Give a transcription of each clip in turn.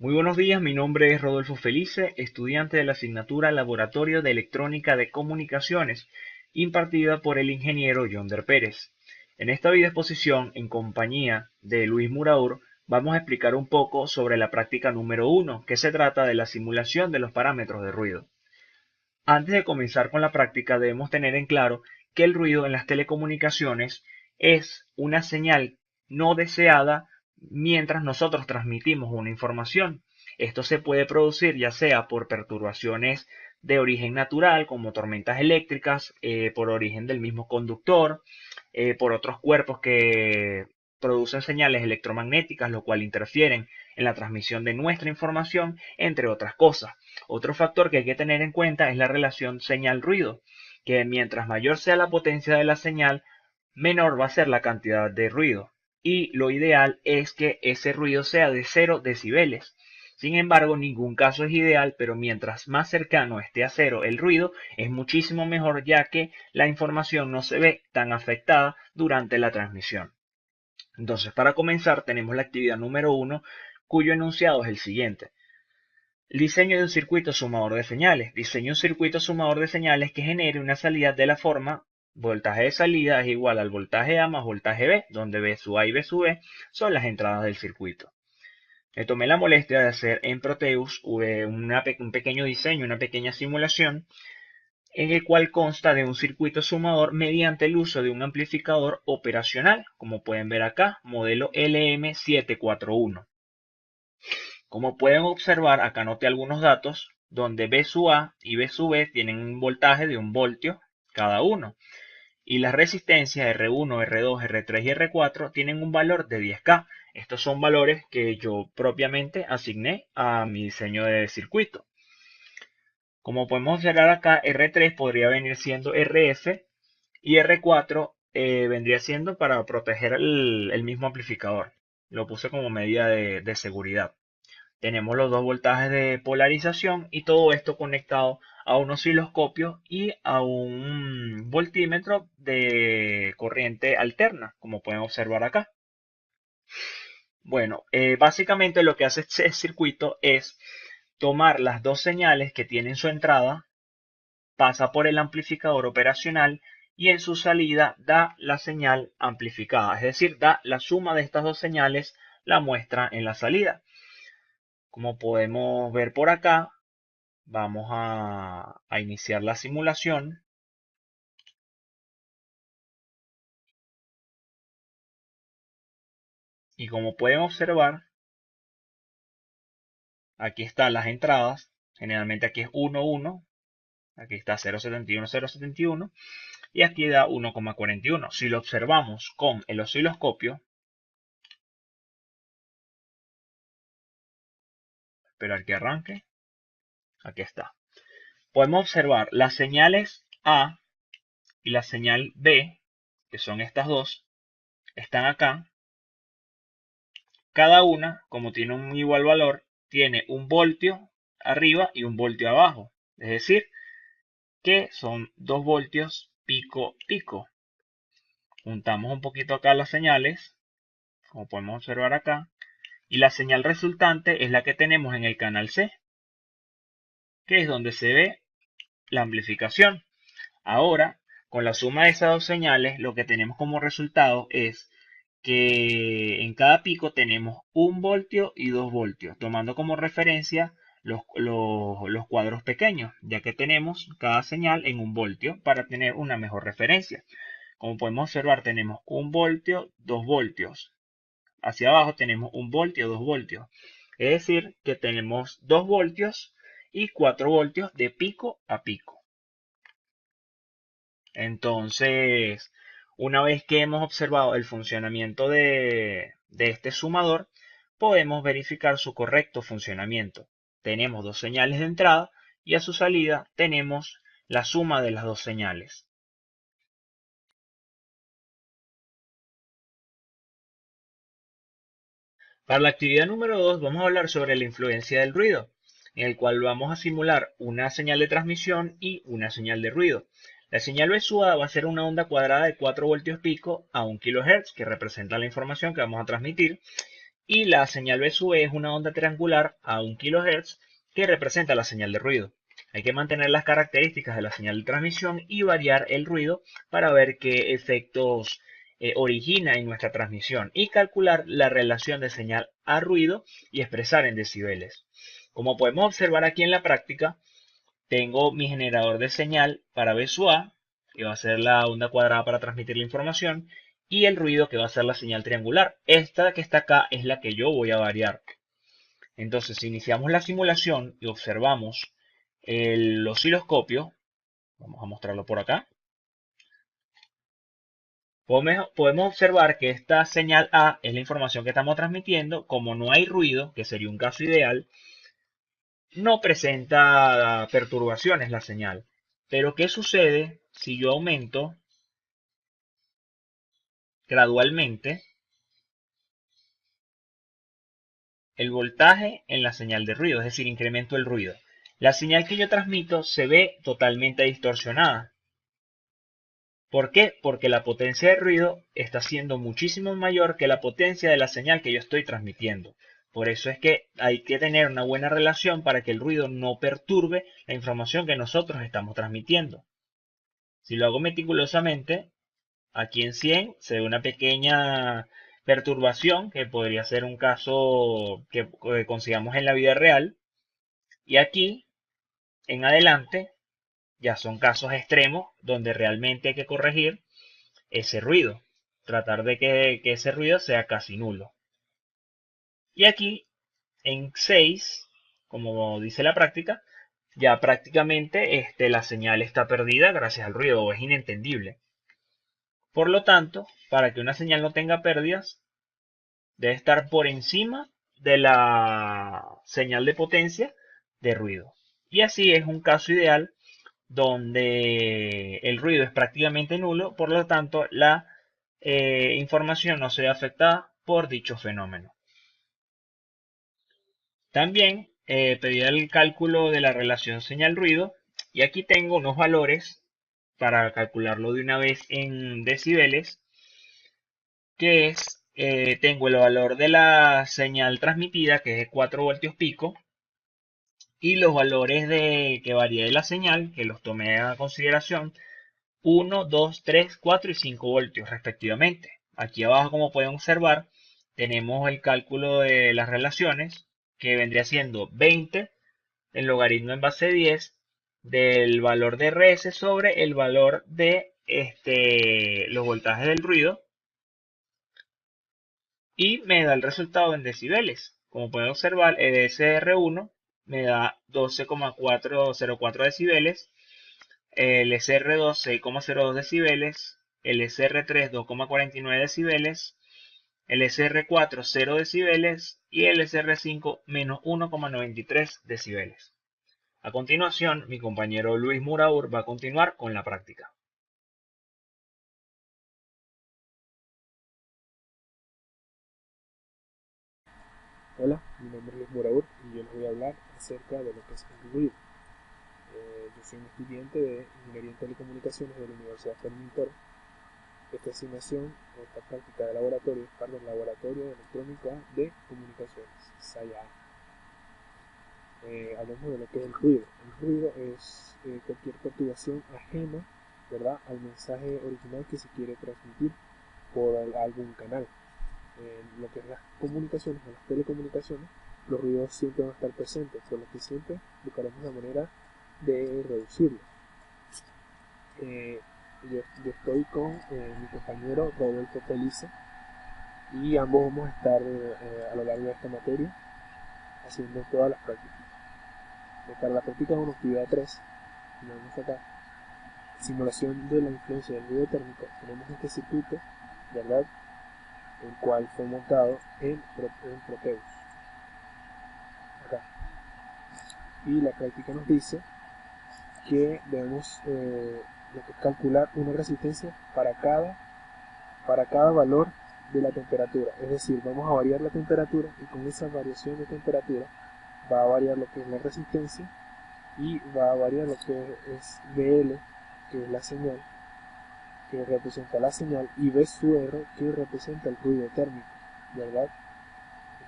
Muy buenos días, mi nombre es Rodolfo Felice, estudiante de la asignatura Laboratorio de Electrónica de Comunicaciones, impartida por el ingeniero Yonder Pérez. En esta videoexposición, en compañía de Luis Muraur, vamos a explicar un poco sobre la práctica número 1, que se trata de la simulación de los parámetros de ruido. Antes de comenzar con la práctica, debemos tener en claro que el ruido en las telecomunicaciones es una señal no deseada mientras nosotros transmitimos una información. Esto se puede producir ya sea por perturbaciones de origen natural, como tormentas eléctricas, por origen del mismo conductor, por otros cuerpos que producen señales electromagnéticas, lo cual interfieren en la transmisión de nuestra información, entre otras cosas. Otro factor que hay que tener en cuenta es la relación señal-ruido, que mientras mayor sea la potencia de la señal, menor va a ser la cantidad de ruido. Y lo ideal es que ese ruido sea de 0 decibeles. Sin embargo, ningún caso es ideal, pero mientras más cercano esté a 0 el ruido, es muchísimo mejor, ya que la información no se ve tan afectada durante la transmisión. Entonces, para comenzar, tenemos la actividad número 1, cuyo enunciado es el siguiente. El diseño de un circuito sumador de señales. Diseño un circuito sumador de señales que genere una salida de la forma voltaje de salida es igual al voltaje A más voltaje B, donde B sub A y B sub B son las entradas del circuito. Me tomé la molestia de hacer en Proteus un pequeño diseño, una pequeña simulación, en el cual consta de un circuito sumador mediante el uso de un amplificador operacional, como pueden ver acá, modelo LM741. Como pueden observar, acá anoté algunos datos, donde B sub A y B sub B tienen un voltaje de 1 voltio cada uno, y las resistencias R1, R2, R3 y R4 tienen un valor de 10K. Estos son valores que yo propiamente asigné a mi diseño de circuito. Como podemos observar acá, R3 podría venir siendo RF y R4 vendría siendo para proteger el mismo amplificador. Lo puse como medida de seguridad. Tenemos los dos voltajes de polarización y todo esto conectado a un osciloscopio y a un voltímetro de corriente alterna, como pueden observar acá. Bueno, básicamente lo que hace este circuito es tomar las dos señales que tienen su entrada, pasa por el amplificador operacional y en su salida da la señal amplificada, es decir, da la suma de estas dos señales, la muestra en la salida. Como podemos ver por acá, vamos a iniciar la simulación. Y como pueden observar, aquí están las entradas. Generalmente aquí es 1, 1. Aquí está 0,71, 0,71. Y aquí da 1,41. Si lo observamos con el osciloscopio, esperar que arranque. Aquí está. Podemos observar las señales A y la señal B, que son estas dos, están acá. Cada una, como tiene un igual valor, tiene 1 voltio arriba y 1 voltio abajo. Es decir, que son 2 voltios pico pico. Juntamos un poquito acá las señales, como podemos observar acá, y la señal resultante es la que tenemos en el canal C, que es donde se ve la amplificación. Ahora, con la suma de esas dos señales, lo que tenemos como resultado es que en cada pico tenemos 1 voltio y 2 voltios, tomando como referencia los cuadros pequeños, ya que tenemos cada señal en 1 voltio para tener una mejor referencia. Como podemos observar, tenemos 1 voltio, 2 voltios. Hacia abajo tenemos 1 voltio, 2 voltios. Es decir, que tenemos 2 voltios y 4 voltios de pico a pico. Entonces, una vez que hemos observado el funcionamiento de este sumador, podemos verificar su correcto funcionamiento. Tenemos dos señales de entrada y a su salida tenemos la suma de las dos señales. Para la actividad número 2 vamos a hablar sobre la influencia del ruido, en el cual vamos a simular una señal de transmisión y una señal de ruido. La señal besuada va a ser una onda cuadrada de 4 voltios pico a 1 kHz, que representa la información que vamos a transmitir, y la señal B sub E es una onda triangular a 1 kHz que representa la señal de ruido. Hay que mantener las características de la señal de transmisión y variar el ruido para ver qué efectos origina en nuestra transmisión y calcular la relación de señal a ruido y expresar en decibeles. Como podemos observar aquí en la práctica, tengo mi generador de señal para B sub A, que va a ser la onda cuadrada para transmitir la información, y el ruido, que va a ser la señal triangular. Esta que está acá es la que yo voy a variar. Entonces, si iniciamos la simulación y observamos el osciloscopio, vamos a mostrarlo por acá, podemos observar que esta señal A es la información que estamos transmitiendo. Como no hay ruido, que sería un caso ideal, no presenta perturbaciones la señal. Pero ¿qué sucede si yo aumento gradualmente el voltaje en la señal de ruido? Es decir, incremento el ruido. La señal que yo transmito se ve totalmente distorsionada. ¿Por qué? Porque la potencia de ruido está siendo muchísimo mayor que la potencia de la señal que yo estoy transmitiendo. Por eso es que hay que tener una buena relación para que el ruido no perturbe la información que nosotros estamos transmitiendo. Si lo hago meticulosamente, aquí en 100 se ve una pequeña perturbación que podría ser un caso que consigamos en la vida real. Y aquí en adelante ya son casos extremos donde realmente hay que corregir ese ruido. Tratar de que ese ruido sea casi nulo. Y aquí en 6, como dice la práctica, ya prácticamente la señal está perdida gracias al ruido o es inentendible. Por lo tanto, para que una señal no tenga pérdidas, debe estar por encima de la señal de potencia de ruido. Y así es un caso ideal donde el ruido es prácticamente nulo, por lo tanto la información no se ve afectada por dicho fenómeno. También pedí el cálculo de la relación señal-ruido y aquí tengo unos valores para calcularlo de una vez en decibeles, que es, tengo el valor de la señal transmitida, que es de 4 voltios pico, y los valores que varía de la señal, que los tomé a consideración, 1, 2, 3, 4 y 5 voltios respectivamente. Aquí abajo, como pueden observar, tenemos el cálculo de las relaciones, que vendría siendo 20 el logaritmo en base 10 del valor de RS sobre el valor de los voltajes del ruido, y me da el resultado en decibeles. Como pueden observar, el SR1 me da 12,404 decibeles, el SR2 6,02 decibeles, el SR3 2,49 decibeles, el SR4 0 decibeles y el SR5 menos 1,93 decibeles. A continuación, mi compañero Luis Muraur va a continuar con la práctica. Hola, mi nombre es Luis Moraur y yo les voy a hablar acerca de lo que es el ruido. Yo soy un estudiante de Ingeniería en Telecomunicaciones de la Universidad Fermín Toro. Esta asignación o esta práctica de laboratorio es parte del Laboratorio de Electrónica de Comunicaciones, SAIA. Hablemos de lo que es el ruido. El ruido es cualquier perturbación ajena, ¿verdad?, al mensaje original que se quiere transmitir por algún canal. En lo que es las comunicaciones o las telecomunicaciones, los ruidos siempre van a estar presentes, por lo que siempre buscaremos la manera de reducirlos. Yo estoy con mi compañero Rodolfo Felice y ambos vamos a estar a lo largo de esta materia haciendo todas las prácticas. Para la práctica 1, actividad 3, tenemos acá simulación de la influencia del ruido térmico. Tenemos este circuito, ¿verdad?, el cual fue montado en Proteus. Acá. Y la práctica nos dice que debemos calcular una resistencia para cada valor de la temperatura. Es decir, vamos a variar la temperatura y con esa variación de temperatura va a variar lo que es la resistencia y va a variar lo que es BL, que es la señal, que representa la señal, y B sub R, que representa el ruido térmico, ¿verdad?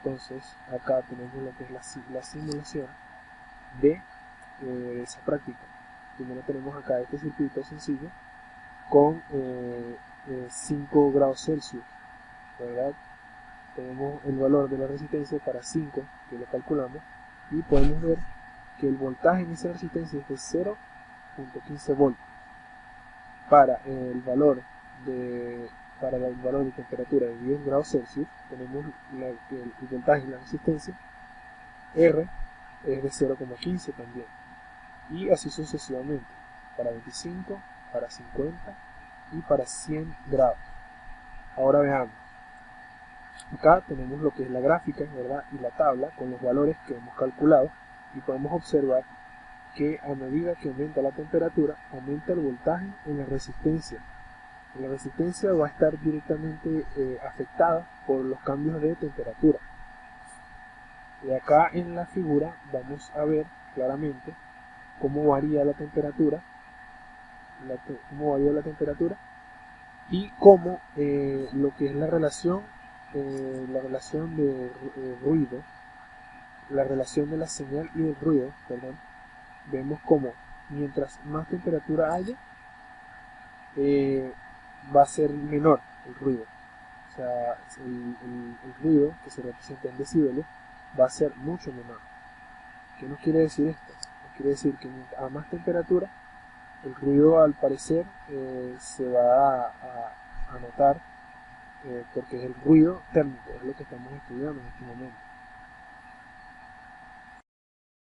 Entonces acá tenemos lo que es la simulación de esa práctica. Primero tenemos acá este circuito sencillo con 5 grados Celsius, ¿verdad? Tenemos el valor de la resistencia para 5, que lo calculamos, y podemos ver que el voltaje en esa resistencia es de 0.15 voltios. Para el valor de temperatura de 10 grados Celsius tenemos el voltaje y la resistencia R es de 0.15 también, y así sucesivamente para 25, para 50 y para 100 grados. Ahora veamos, acá tenemos lo que es la gráfica, ¿verdad? Y la tabla con los valores que hemos calculado, y podemos observar que a medida que aumenta la temperatura, aumenta el voltaje en la resistencia. La resistencia va a estar directamente afectada por los cambios de temperatura. Y acá en la figura vamos a ver claramente cómo varía la temperatura, y cómo lo que es la relación de ruido, la relación de la señal y del ruido, perdón, vemos como mientras más temperatura haya, va a ser menor el ruido. O sea, el ruido que se representa en decibeles va a ser mucho menor. ¿Qué nos quiere decir esto? Nos quiere decir que a más temperatura, el ruido al parecer se va a notar, porque es el ruido térmico, es lo que estamos estudiando en este momento.